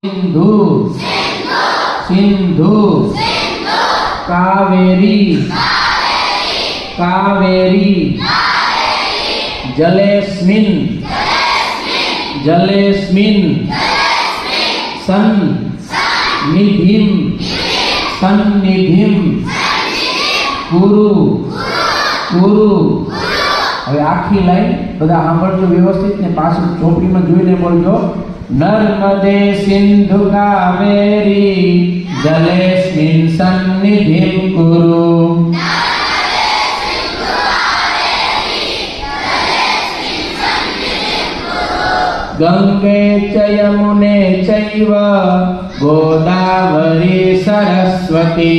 सिंधु सिंधु कावेरी कावेरी जलेस्मिन् जलेस्मिन् सन्निधिं सन्निधिं कुरु कुरु। હવે આખી લાઈન બધા સાંભળજો વ્યવસ્થિત ને પાછું ચોપડીમાં જોઈને બોલજો। नर्मदे सिंधु कावेरी जलेस्मिन् सन्निधिं कुरु। गंगे च यमुने चैव गोदावरी सरस्वती।